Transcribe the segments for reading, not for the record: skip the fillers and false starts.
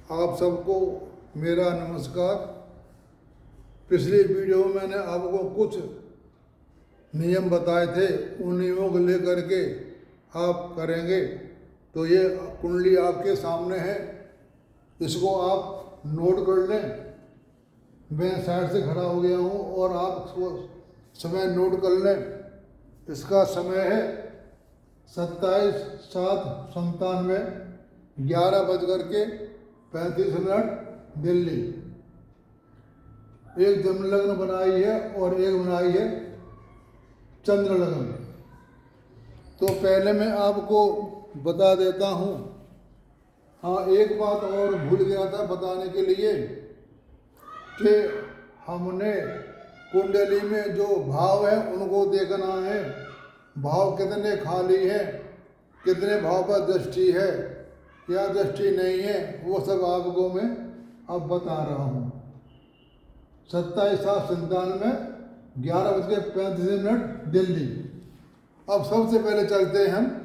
आप सबको मेरा नमस्कार। पिछली वीडियो में मैंने आपको कुछ नियम बताए थे, उन नियमों को लेकर के आप करेंगे तो ये कुंडली आपके सामने है, इसको आप नोट कर लें। मैं साइड से खड़ा हो गया हूँ और आप इसको समय नोट कर लें। इसका समय है 27/7/97, 11:35 दिल्ली। एक जन्म लग्न बनाई है और एक बनाई है चंद्र लग्न। तो पहले मैं आपको बता देता हूँ। हाँ, एक बात और भूल गया था बताने के लिए कि हमने कुंडली में जो भाव है उनको देखना है। भाव कितने खाली हैं, कितने भाव पर दृष्टि है, क्या दृष्टि नहीं है, वो सब आपको मैं अब बता रहा हूँ। 27/7/97, 11:35 दिल्ली। अब सबसे पहले चलते हैं हम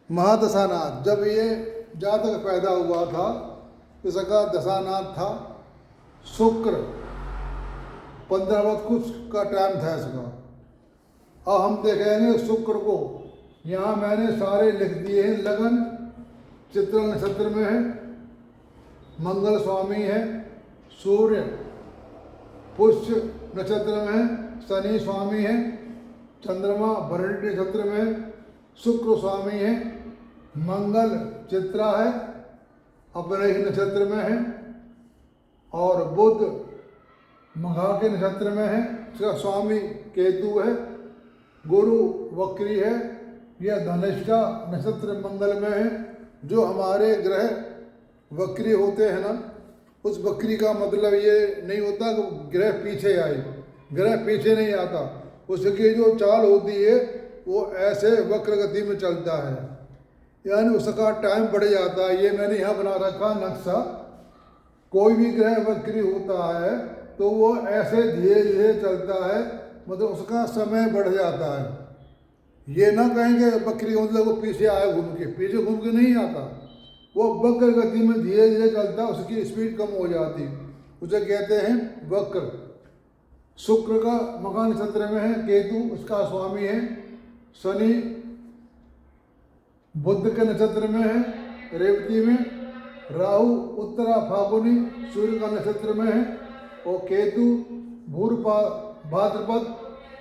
महादशानाथ। जब ये जातक पैदा हुआ था, इसका दशानाथ था शुक्र। 15 कुछ का टाइम था इसका। अब हम देखेंगे शुक्र को। यहाँ मैंने सारे लिख दिए हैं। लगन चित्र नक्षत्र में है, मंगल स्वामी है, सूर्य पुष्य नक्षत्र में है, शनि स्वामी है, चंद्रमा भरणी नक्षत्र में है, शुक्र स्वामी है, मंगल चित्रा है, अपने ही नक्षत्र में है, और बुध मघा के नक्षत्र में है, उसका स्वामी केतु है, गुरु वक्री है, यह धनिष्ठा नक्षत्र मंगल में है। जो हमारे ग्रह वक्री होते हैं ना, उस वक्री का मतलब ये नहीं होता कि ग्रह पीछे आए। ग्रह पीछे नहीं आता, उसकी जो चाल होती है वो ऐसे वक्र गति में चलता है, यानी उसका टाइम बढ़ जाता है। ये मैंने यहाँ बना रखा नक्शा। कोई भी ग्रह वक्री होता है तो वो ऐसे धीरे धीरे चलता है, मतलब उसका समय बढ़ जाता है। ये ना कहेंगे वक्री मतलब वो पीछे आए घूम के, पीछे घूम के नहीं आता, वो वक्र गति में धीरे धीरे चलता है, उसकी स्पीड कम हो जाती, उसे कहते हैं वक्र। शुक्र का मघा नक्षत्र में है, केतु उसका स्वामी है, शनि बुध के नक्षत्र में है, रेवती में, राहु उत्तरा फागुनी सूर्य का नक्षत्र में है, और केतु भाद्रपद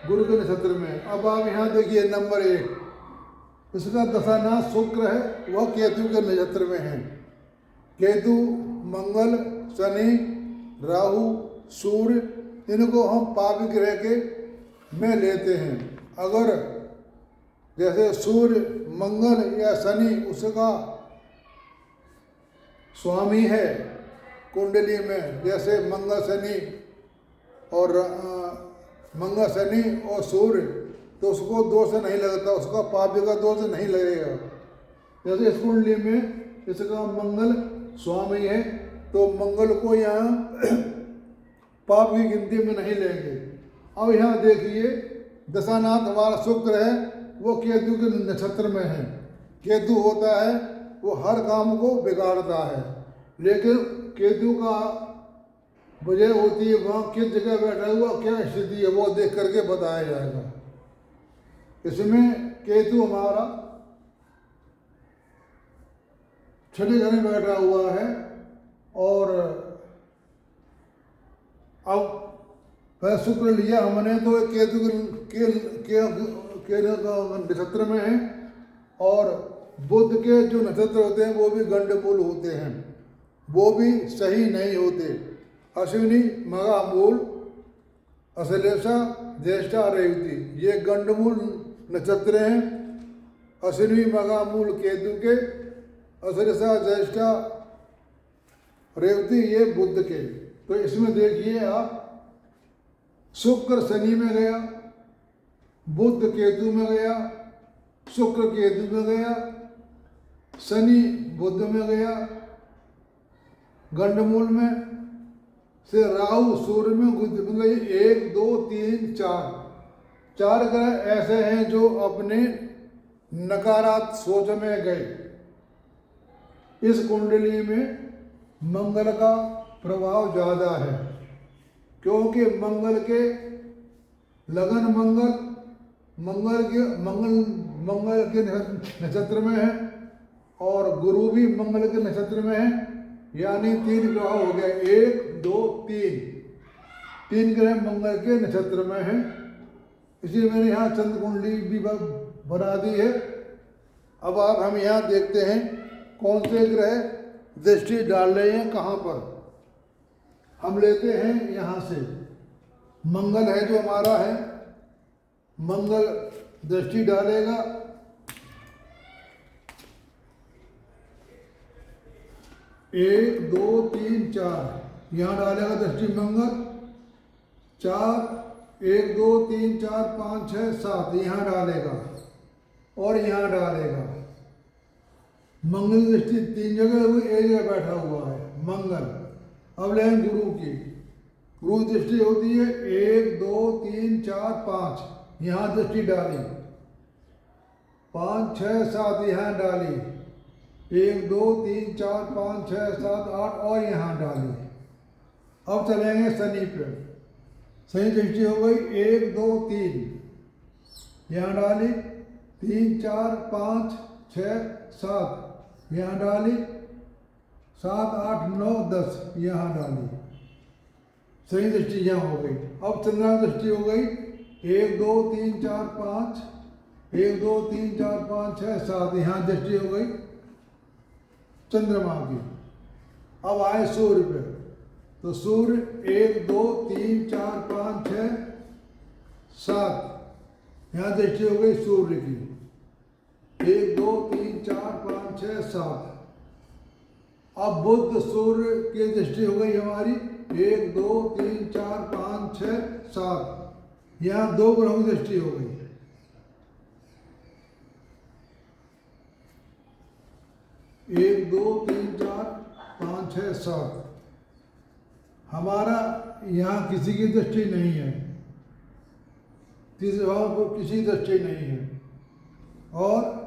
गुरु के नक्षत्र में है। अब आप यहाँ देखिए नंबर 1, इसका दशानाथ शुक्र है, वह केतु के नक्षत्र में है। केतु मंगल शनि राहु सूर्य, इनको हम पापी ग्रह के में लेते हैं। अगर जैसे सूर्य मंगल या शनि उसका स्वामी है कुंडली में, जैसे मंगल शनि और सूर्य, तो उसको दोष नहीं लगता, उसका पापी का दोष नहीं लगेगा। जैसे इस कुंडली में इसका मंगल स्वामी है, तो मंगल को यहाँ पाप की गिनती में नहीं लेंगे। अब यहाँ देखिए दशानाथ हमारा शुक्र है, वो केतु के नक्षत्र में है। केतु होता है वो हर काम को बिगाड़ता है, लेकिन केतु का वजह होती है वहाँ किस जगह बैठा हुआ, क्या स्थिति है, वो देख करके बताया जाएगा। इसमें केतु हमारा छठे घर में बैठा हुआ है, और अब वह शुक्र लिया हमने तो केतु के नक्षत्र में है, और बुध के जो नक्षत्र होते हैं वो भी गंडमूल होते हैं, वो भी सही नहीं होते। अश्विनी मघा मूल अश्लेषा ज्येष्ठा रेवती, ये गंडमूल नक्षत्र हैं। अश्विनी मघा मूल केतु के, अश्लेषा ज्येष्ठा रेवती ये बुध के। तो इसमें देखिए आप, शुक्र शनि में गया, बुध केतु में गया, शुक्र केतु में गया, शनि बुध में गया गंडमूल में, से राहु सूर्य में, मतलब 1 2 3 4 ग्रह ऐसे हैं जो अपने नकारात्मक सोच में गए। इस कुंडली में मंगल का प्रभाव ज़्यादा है, क्योंकि मंगल के लगन मंगल के नक्षत्र में है और गुरु भी मंगल के नक्षत्र में है, यानी 3 ग्रह हो गए, 1 2 3 ग्रह मंगल के नक्षत्र में है। इसलिए मैंने यहाँ चंद्र कुंडली भी बना दी है। अब आप हम यहाँ देखते हैं कौन से ग्रह दृष्टि डाल रहे हैं कहाँ पर। हम लेते हैं यहाँ से मंगल है जो हमारा है, मंगल दृष्टि डालेगा 1 2 3 4, यहाँ डालेगा दृष्टि मंगल 4, 1 2 3 4 5 6 7 यहाँ डालेगा और यहाँ डालेगा। मंगल दृष्टि 3 जगह हुई, एक जगह बैठा हुआ है मंगल। अब लें गुरु की, गुरु दृष्टि होती है 1 2 3 4 5, यहाँ दृष्टि डाली, 5 6 7 यहाँ डाली, 1 2 3 4 5 6 7 8 और यहाँ डाली। अब चलेंगे शनि पे, शनि दृष्टि हो गई 1 2 3, यहाँ डाली, 3 4 5 6 7 यहाँ डाली, 7 8 9 10 यहाँ डाली। शनि दृष्टि यहाँ हो गई। अब चंद्रमा दृष्टि हो गई 1 2 3 4 5, 1 2 3 4 5 6 7 यहाँ दृष्टि हो गई चंद्रमा की। अब आए सूर्य पे, तो सूर्य 1 2 3 4 5 6 7 यहाँ दृष्टि हो गई सूर्य की, 1 2 3 4 5 6 7। अब बुध सूर्य की दृष्टि हो गई हमारी 1 2 3 4 5 6 7, यहाँ 2 ग्रहों की दृष्टि हो गई। एक 2 3 4 5 6 7, हमारा यहाँ किसी की दृष्टि नहीं है, तीसरे भाव को किसी दृष्टि नहीं है, और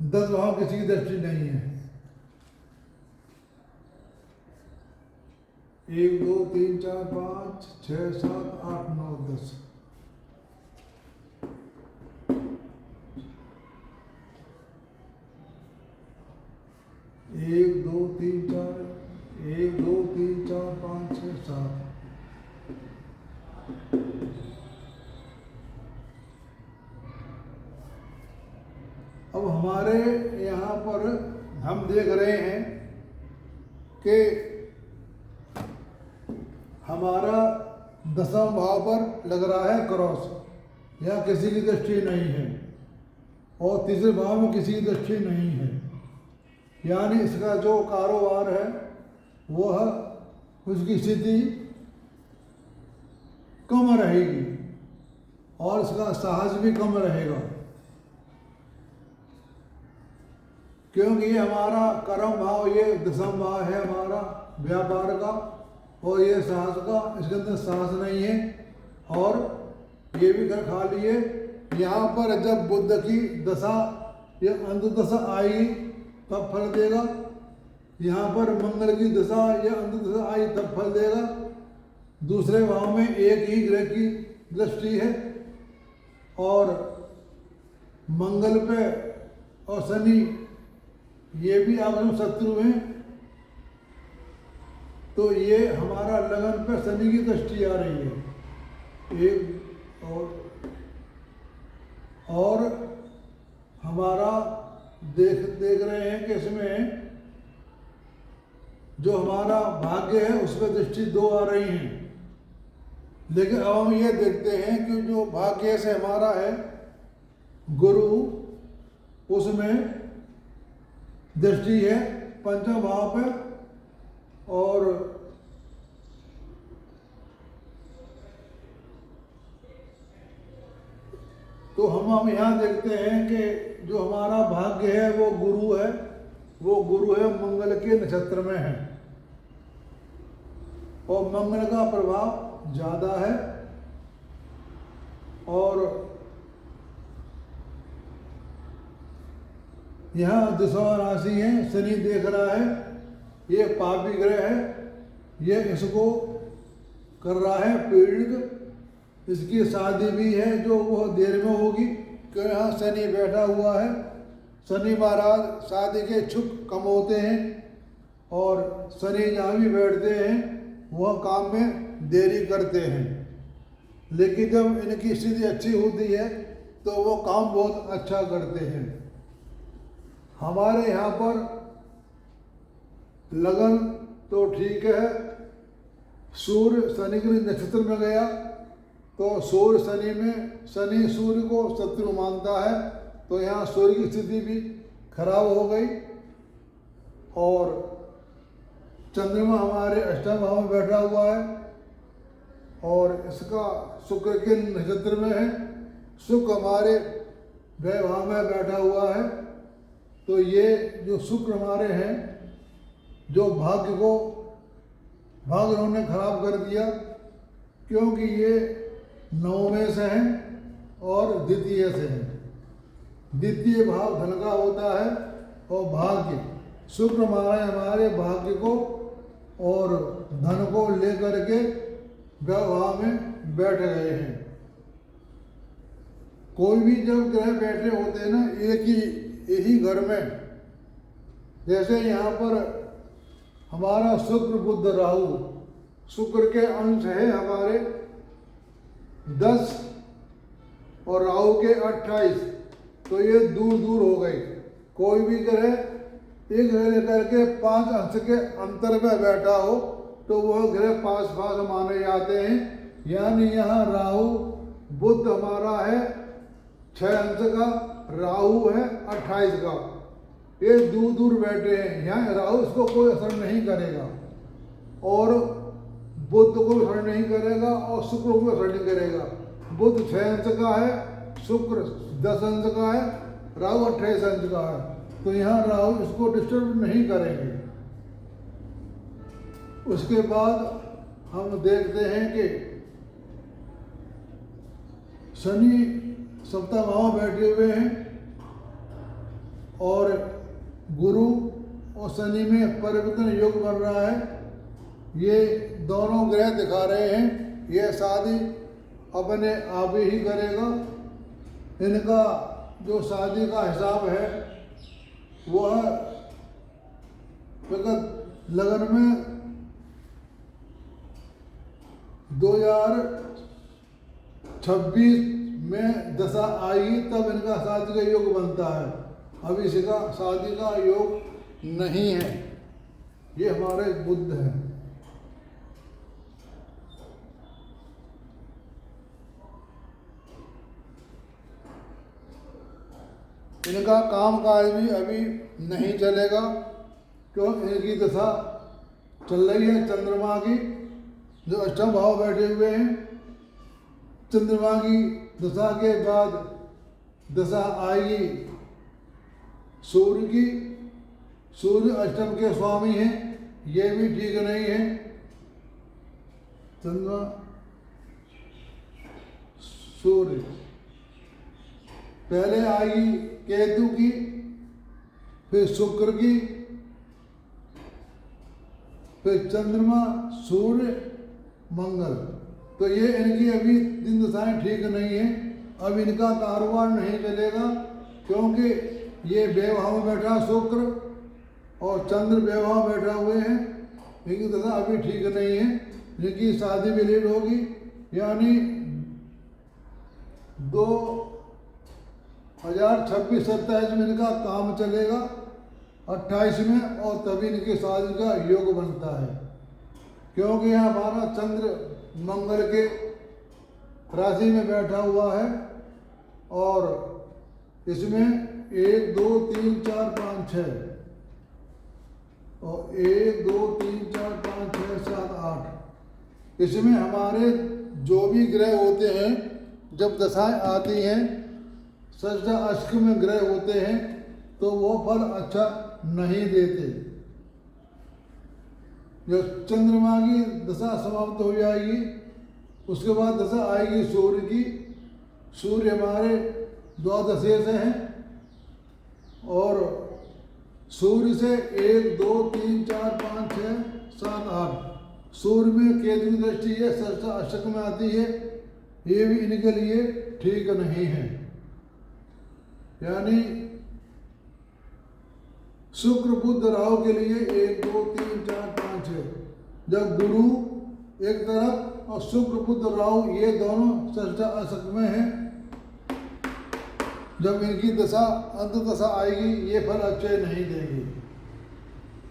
10 भाव किसी की दृष्टि नहीं है। 1 2 3 4 5 6 7 8 9 10। एक दो तीन चार, 1 2 3 4 5 6 7। अब हमारे यहाँ पर हम देख रहे हैं कि हमारा 10वें भाव पर लग रहा है क्रॉस, यहाँ किसी की दृष्टि नहीं है, और तीसरे भाव में किसी की दृष्टि नहीं है, यानी इसका जो कारोबार है वह उसकी स्थिति कम रहेगी और इसका साहस भी कम रहेगा, क्योंकि ये हमारा कर्म भाव, ये 10वां भाव है हमारा व्यापार का और ये साहस का, इसके अंदर साहस नहीं है। और ये भी घर खाली है। यहाँ पर जब बुध की दशा या अंत दशा आएगी तब फल देगा, यहाँ पर मंगल की दशा या अंत दशा आई तब फल देगा। दूसरे भाव में एक ही ग्रह की दृष्टि है और मंगल पे और शनि ये भी आपस में शत्रु हैं, तो ये हमारा लगन पे शनि की दृष्टि आ रही है एक, और हमारा देख रहे हैं कि इसमें जो हमारा भाग्य है उस पर दृष्टि 2 आ रही हैं। लेकिन अब हम ये देखते हैं कि जो भाग्य से हमारा है गुरु, उसमें दृष्टि है 5वें भाव पे, और तो हम यहाँ देखते हैं कि जो हमारा भाग्य है वो गुरु है मंगल के नक्षत्र में है और मंगल का प्रभाव ज़्यादा है। और यहाँ दिशा राशि है, शनि देख रहा है, ये पापी ग्रह है, ये इसको कर रहा है पीड़ित। इसकी शादी भी है जो वो देर में होगी, क्यों यहाँ शनि बैठा हुआ है। शनि महाराज शादी के इच्छुक कम होते हैं और शनि जहाँ भी बैठते हैं वह काम में देरी करते हैं, लेकिन जब इनकी स्थिति अच्छी होती है तो वो काम बहुत अच्छा करते हैं। हमारे यहाँ पर लगन तो ठीक है, सूर्य शनि के नक्षत्र में गया तो सूर्य शनि में, शनि सूर्य को शत्रु मानता है, तो यहाँ सूर्य की स्थिति भी खराब हो गई। और चंद्रमा हमारे अष्टम भाव में बैठा हुआ है और इसका शुक्र के नक्षत्र में है, शुक्र हमारे व्यय भाव में बैठा हुआ है। तो ये जो शुक्र हमारे हैं, जो भाग्य उन्होंने खराब कर दिया, क्योंकि ये नवमें से हैं और द्वितीय से हैं। द्वितीय भाव धन का होता है और भाग्य, शुक्र हमारे भाग्य को और धन को लेकर के व्यवहार में बैठ गए हैं। कोई भी जब ग्रह बैठे होते हैं ना एक ही घर में, जैसे यहाँ पर हमारा शुक्र बुध राहु, शुक्र के अंश है हमारे 10 और राहु के 28, तो ये दूर दूर हो गए। कोई भी ग्रह एक ग्रह लेकर के 5 अंश के अंतर में बैठा हो तो वह ग्रह पास माने जाते हैं। यानी यहाँ राहु बुध हमारा है 6 अंश का, राहु है 28 का, ये दूर दूर बैठे हैं। यहाँ राहु इसको कोई असर नहीं करेगा और बुध को भी असर नहीं करेगा और शुक्र को भी असर नहीं करेगा। बुध 6 अंश का है, शुक्र 10 अंश का है, राहु 28 अंश का है, तो यहाँ राहु इसको डिस्टर्ब नहीं करेंगे। उसके बाद हम देखते हैं कि शनि सप्तम भाव में बैठे हुए हैं और गुरु और शनि में परिवर्तन योग बन रहा है। ये दोनों ग्रह दिखा रहे हैं ये शादी अपने आप ही करेगा। इनका जो शादी का हिसाब है वह लगन में 2026 में दशा आई तब इनका शादी का योग बनता है। अभी इसका शादी का योग नहीं है। ये हमारे बुध हैं। इनका काम काज भी अभी नहीं चलेगा, क्यों इनकी दशा चल रही है चंद्रमा की, जो अष्टम भाव बैठे हुए हैं। चंद्रमा की दशा के बाद दशा आएगी सूर्य की। सूर्य अष्टम के स्वामी हैं, ये भी ठीक नहीं है। चंद्रमा सूर्य पहले आएगी केतु की, फिर शुक्र की, फिर चंद्रमा सूर्य मंगल। तो ये इनकी अभी दिन दशाएं ठीक नहीं है। अब इनका कारोबार नहीं चलेगा, क्योंकि ये व्यवहार में बैठा शुक्र और चंद्र व्यवहार बैठा हुए हैं। इनकी दशा अभी ठीक नहीं है। इनकी शादी भी लेट होगी, यानी 2026-27 में इनका काम चलेगा, 28 में, और तभी इनकी शादी का योग बनता है। क्योंकि यहाँ हमारा चंद्र मंगल के राशि में बैठा हुआ है और इसमें 1 2 3 4 5 6 और 1 2 3 4 5 6 7 8, इसमें हमारे जो भी ग्रह होते हैं जब दशाएं आती हैं, सज्जा अष्ट में ग्रह होते हैं तो वो फल अच्छा नहीं देते। जब चंद्रमा की दशा समाप्त हो जाएगी उसके बाद दशा आएगी सूर्य की। सूर्य हमारे द्वादशे से हैं और सूर्य से 1 2 3 4 5 6 7 8 सूर्य में केतु की दृष्टि है, सरसा अष्टक में आती है, ये भी इनके लिए ठीक नहीं है। यानी शुक्र बुध राहु के लिए 1 2 3 4 5 6, जब गुरु एक तरफ और शुक्र बुध राहु ये दोनों सरसा अष्टक में हैं, जब इनकी दशा अंत दशा आएगी ये फल अच्छे नहीं देगी।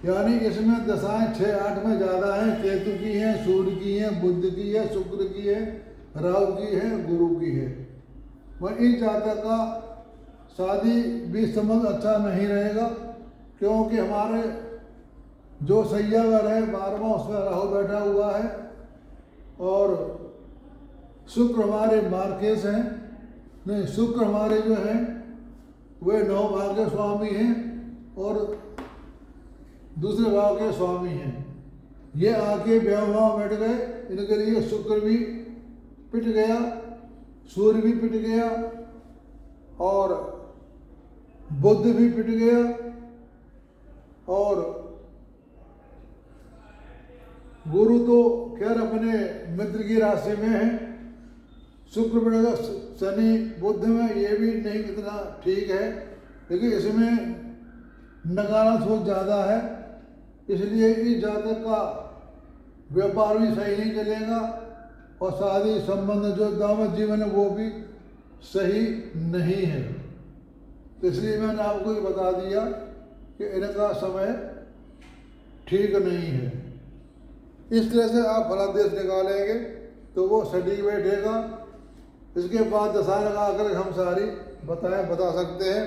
यानी इसमें दशाएं 6 8 में ज़्यादा हैं, केतु की हैं, सूर्य की हैं, बुध की है, शुक्र की है, राहु की है, गुरु की है। वह इन जातक का शादी भी संबंध अच्छा नहीं रहेगा, क्योंकि हमारे जो सैया घर है 12वां उसमें राहु बैठा हुआ है और शुक्र हमारे मार्केश हैं, नहीं शुक्र हमारे जो हैं वे 9 भाव के स्वामी हैं और दूसरे भाव के स्वामी हैं। ये आके व्यवहार बैठ गए, इनके लिए शुक्र भी पिट गया, सूर्य भी पिट गया और बुध भी पिट गया और गुरु तो खैर अपने मित्र की राशि में है, शुक्र पड़ेगा शनि बुध में, ये भी नहीं इतना ठीक है, लेकिन इसमें नकारात्मक ज़्यादा है, इसलिए इस जातक का व्यापार भी सही नहीं चलेगा और शादी संबंध जो दाम्पत्य जीवन है वो भी सही नहीं है। तो इसलिए मैंने आपको ये बता दिया कि इनका समय ठीक नहीं है। इस तरह से आप फलादेश निकालेंगे तो वो सटीक बैठेगा। इसके बाद दशा लगा कर हम सारी बता सकते हैं।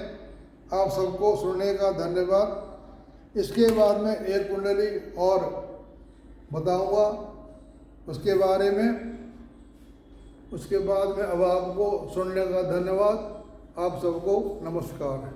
आप सबको सुनने का धन्यवाद। इसके बाद में एक कुंडली और बताऊंगा उसके बारे में। उसके बाद में अब आपको सुनने का धन्यवाद। आप सबको नमस्कार।